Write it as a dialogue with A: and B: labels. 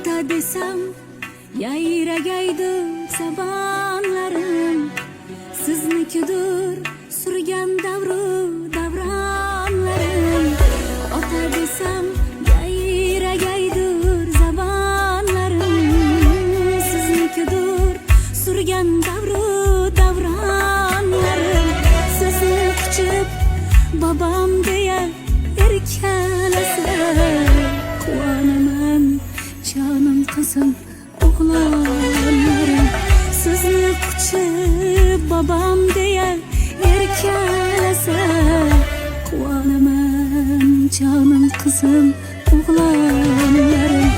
A: ota desam yayragaydi zamonlarim, siznikidir surgan davru davronlarim. Ota desam yayragaydir zamonlarim, siznikidir surgan davru davronlarim. Sizni quchib babam deya erkalasa, quvonaman jonim qizim o'g'lonlarim. Sizni quchib babam deya erkalasa, quvonaman jonim qizim o'g'lonlarim.